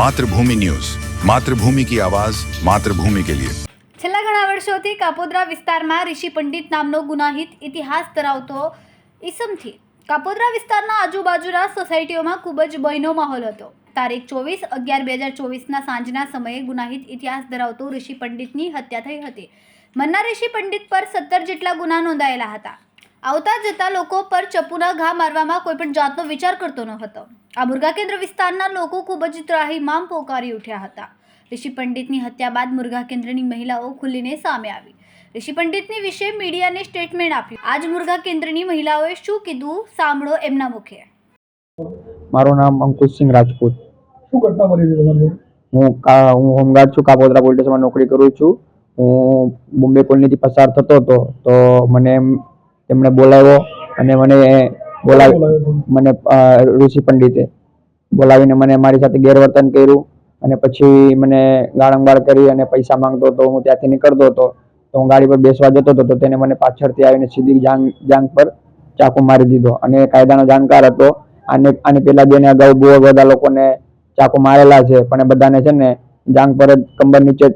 मातृभूमि न्यूज, मातृभूमि की आवाज, मातृभूमि के लिए। છેલ્લા ઘણા વર્ષોથી કાપોદ્રા વિસ્તારમાં ઋષિ પંડિત નામનો ગુનાહિત ઇતિહાસ ધરાવતો ઈસમથી કાપોદ્રા વિસ્તારના આજુબાજુના સોસાયટીઓમાં ખૂબ જ ભયનો માહોલ હતો। તારીખ 24/11/2024ના સાંજના સમયે ગુનાહિત ઇતિહાસ ધરાવતો ઋષિ પંડિતની હત્યા થઈ હતી। મન્ના ઋષિ પંડિત પર 17 જેટલા ગુના નોંધાયેલા હતા। આવતા જતા લોકો પર ચપ્પુના ઘા મારવામાં કોઈ પણ જાતનો વિચાર કરતો ન હતો। આ મુર્ગા કેન્દ્ર વિસ્તારના લોકો ખૂબ જ ત્રાહિમામ પોકારી ઉઠ્યા હતા। ઋષિ પંડિતની હત્યા બાદ મુર્ગા કેન્દ્રની મહિલાઓ ખુલીને સામે આવી ઋષિ પંડિતની વિશે મીડિયાને સ્ટેટમેન્ટ આપ્યું। આજ મુર્ગા કેન્દ્રની મહિલાઓએ શું કીધું સાંભળો એમના મુખે। મારું નામ અંકુશ સિંહ રાજપૂત। શું ઘટના બની હતી તમારી? હું હોમગાર્ડ છું, કાપોદ્રા પોલીસ સ્ટેશનમાં નોકરી કરું છું। હું બોમ્બે કોલોનીથી પસાર થતો હતો તો મને તેમણે બોલાવ્યો અને મને ઋષિ પંડિતે બોલાવીને મને મારી સાથે ગેરવર્તન કર્યું અને પછી મને ગાળંબાળ કરી અને પૈસા માંગતો હતો। હું ત્યાંથી નીકળતો હતો તો હું ગાડી પર બેસવા જતો હતો તો તેને મને પાછળથી આવીને સીધી જાંઘ પર ચાકુ મારી દીધો અને કાયદાનો જાણકાર હતો। આને પેલા બેને અગાઉ બહુ બધા લોકોને ચાકુ મારેલા છે પણ એ બધાને છે ને જાંઘ પર જ કંબર નીચે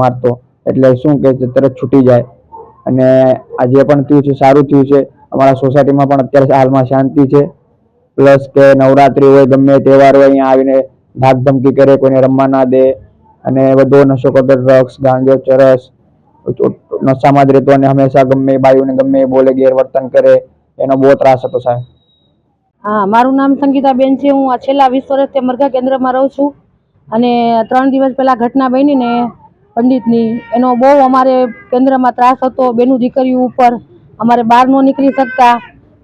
મારતો, એટલે શું કે તરત છૂટી જાય। અને આજે પણ થયું છે, સારું થયું છે। અમારા સોસાયટીમાં પણ અત્યારે હાલમાં શાંતિ છે। પ્લસ કે નવરાત્રી હોય, ગમે તહેવાર હોય, અહીંયા આવીને ધાક ધમકી કરે, કોઈને રમવા ના દે અને બધો નશો કરતો, ડ્રગ્સ, ગાંજો, ચરસ, નશામાં જ રહેતો અને હંમેશા ગમે બાયુને ગમે બોલે, ગેરવર્તન કરે, એનો બહુ ત્રાસ હતો સાહેબ। હા, મારું નામ સંગીતાબેન છે। હું આ છેલ્લા 20 વર્ષથી મરઘા કેન્દ્રમાં રહું છું અને 3 દિવસ પહેલા ઘટના બની ને પંડિતની, એનો બહુ અમારે કેન્દ્રમાં ત્રાસ હતો। બેનું દીકરીઓ ઉપર અમારે બહાર ન નીકળી શકતા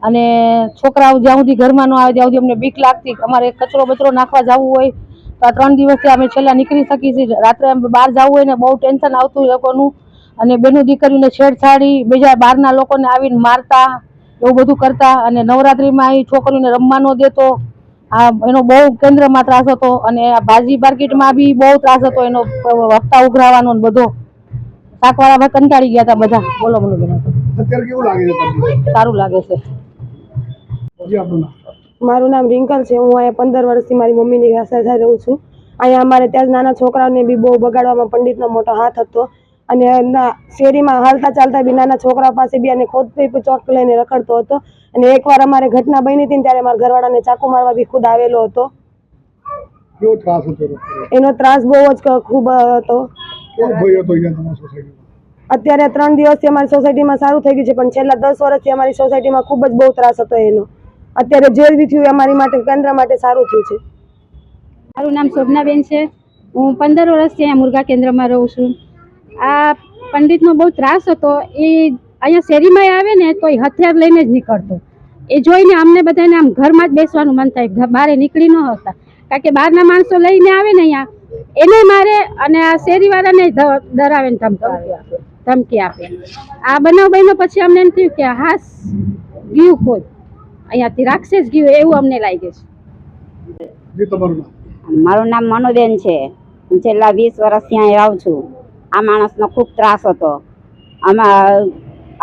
અને છોકરાઓ જ્યાં સુધી ઘરમાં ન આવે ત્યાં સુધી અમને બીક લાગતી। અમારે કચરો બચરો નાખવા જવું હોય તો 3 દિવસથી અમે છેલ્લા નીકળી શકી છીએ। રાત્રે બહાર જવું હોય ને બહુ ટેન્શન આવતું એ લોકોનું અને બેનું દીકરીઓને છેડછાડી, બીજા બહારના લોકોને આવીને મારતા, એવું બધું કરતા અને નવરાત્રીમાં એ છોકરીઓને રમવા ન દેતો। આ એનો બહુ કેન્દ્રમાં ત્રાસ હતો અને આ ભાજી માર્કેટમાં બી બહુ ત્રાસ હતો એનો, હપ્તા ઉઘરાવાનો ને બધો। શાકવાળા કંટાળી ગયા હતા બધા। બોલો બોલો બેન, અત્યારે કેવું લાગે છે તમને? સારું લાગે છે। જી, આપનું નામ? મારું નામ રિંકલ છે। હું અહીંયા 15 વર્ષથી મારી મમ્મીની સાથે રહું છું। અહીંયા અમારે ત્યાં નાના છોકરાઓને બી બહુ બગાડવામાં પંડિતનો મોટો હાથ હતો અને શેરીમાં હાલતા ચાલતા બી નાના છોકરા પાસે બી અને ખોદતી ચોક લઈને રખડતો હતો। અને એકવાર અમારે ઘટના બની હતી ત્યારે મારા ઘરવાળાને ચાકુ મારવા બી ખુદ આવેલો હતો। કેવો ત્રાસ હતો? એનો ત્રાસ બહુ જ ખૂબ હતો। કેવો ભય હતો અહીંયા તમારી સોસાયટીમાં? અત્યારે 3 દિવસથી અમારી સોસાયટીમાં સારું થઈ ગયું છે પણ છેલ્લા 10 વર્ષથી અમારી સોસાયટીમાં ખૂબ જ બહુ ત્રાસ હતો એનો। અત્યારે જે બી થયું અમારી માટે, કેન્દ્ર માટે સારું થયું છે। મારું નામ શોભનાબેન છે। હું 15 વર્ષથી અહીંયા મુર્ગા કેન્દ્રમાં રહું છું। આ પંડિતનો બહુ ત્રાસ હતો। એ અહીંયા શેરીમાં આવે ને તો એ હથિયાર લઈને જ નીકળતો। એ જોઈને અમને બધાને આમ ઘરમાં જ બેસવાનું મન થાય, બહાર નીકળી ન હતા, કારણ કે બહારના માણસો લઈને આવે ને અહીંયા એને મારે અને આ શેરીવાળાને ડરાવે ને ધમકી આપે। આ બનાવ બન્યો પછી અમને એમ થયું કે હાસ ગયું, કોઈ અહીંયાથી રાક્ષસ ગયું એવું અમને લાગે છે। જી, તમારું નામ? મારું નામ મનુબેન છે। હું છેલ્લા 20 વર્ષથી અહીં રહું છું। આ માણસનો ખૂબ ત્રાસ હતો।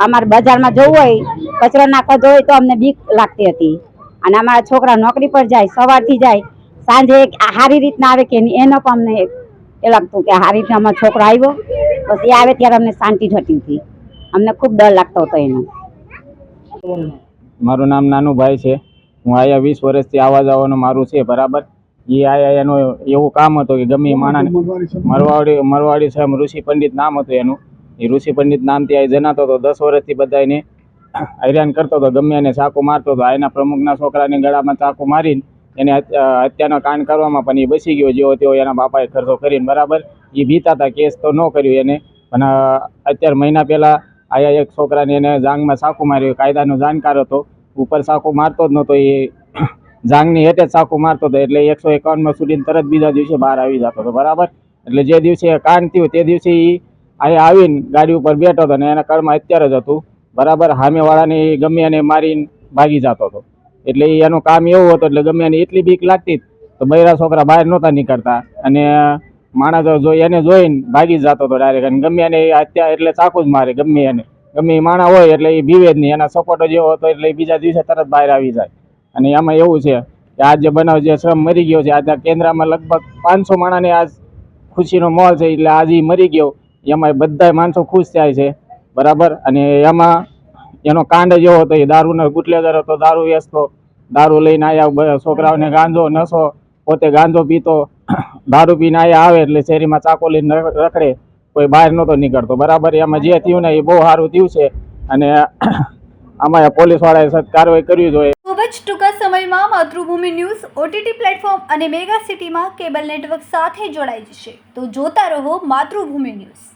અમારે બજારમાં જવું હોય, કચરો નાખવા જવું હોય તો અમને બીક લાગતી હતી અને અમારા છોકરા નોકરી પર જાય, સવારથી જાય, સાંજે સારી રીતના આવે કે નહીં એનો પણ અમને એ લાગતું કે સારી રીતના અમારો છોકરો આવ્યો, બસ એ આવે ત્યારે અમને શાંતિ થતી હતી। અમને ખૂબ ડર લાગતો હતો એનો। મારું નામ નાનુભાઈ છે। હું અહીંયા 20 વર્ષથી આવવા જવાનું મારું છે બરાબર। એ આયા એનું એવું કામ હતું કે ગમે માણસ મરવાડી સાહેબ ઋષિ પંડિત નામ હતું એનું। એ ઋષિ પંડિત નામથી અહીં જનાતો હતો। 10 વર્ષથી બધાને હેરાન કરતો હતો, ગમે એને ચાકુ મારતો હતો। એના પ્રમુખના છોકરાને ગળામાં ચાકુ મારીને એને હત્યાનો કાંડ કરવામાં પણ એ બચી ગયો, જેવો તેવો એના બાપાએ ખર્ચો કરીને બરાબર। એ બીતા હતા, કેસ તો ન કર્યું એને, પણ અત્યારે મહિના પહેલાં આયા એક છોકરાને એને જાંઘમાં ચાકુ માર્યો। કાયદાનો જાણકાર હતો, ઉપર ચાકુ મારતો જ નહોતો, એ જાંઘની હેઠે ચાકુ મારતો હતો એટલે 151માં સુધીને તરત બીજા દિવસે બહાર આવી જતો હતો બરાબર। એટલે જે દિવસે કાંડ થયું તે દિવસે એ અહીંયા આવીને ગાડી ઉપર બેઠો હતો અને એના કળમાં અત્યારે જ હતું બરાબર। સામેવાળાને ગમે એને મારીને ભાગી જતો હતો, એટલે એનું કામ એવું હતું એટલે ગમે એને એટલી બીક લાગતી તો બૈરા છોકરા બહાર નહોતા નીકળતા અને માણસ એને જોઈને ભાગી જ જતો હતો ડાયરેક્ટ। અને ગમે એને હત્યા એટલે ચાકુ જ મારે, ગમે એને ગમે એ માણા હોય એટલે એ બીવે જ નહીં, એના સપોર્ટો જેવો હતો એટલે બીજા દિવસે તરત બહાર આવી જાય। અને એમાં એવું છે કે કે આ જે બનાવ જે શ્રમ મરી ગયો છે, આજના કેન્દ્રમાં લગભગ 500 માણસને આજ ખુશીનો માહોલ છે, એટલે આજે ઈ મરી ગયો એમાં બધા માણસો ખુશ થાય છે, બરાબર. અને એમાં એનો કાંડ જેવો હતો, એ દારૂનો ગુટલેગર હતો, દારૂ વેચતો, દારૂ લઈને આયા છોકરાઓને ગાંજો નશો, પોતે ગાંજો પીતો, દારૂ પીને આયા આવે એટલે શેરીમાં ચાકો લઈને રખડે, કોઈ બહાર નહોતો નીકળતો, બરાબર. એમાં જે થયું ને એ બહુ સારું થયું છે અને આમાં પોલીસ વાળાએ કાર્યવાહી કરવી જોઈએ. ખૂબ જ ટૂંકા સમયમાં માતૃભૂમિ ન્યૂઝ OTT પ્લેટફોર્મ અને મેગા સિટીમાં કેબલ નેટવર્ક સાથે જોડાઈ જશે, તો જોતા રહો માતૃભૂમિ ન્યૂઝ.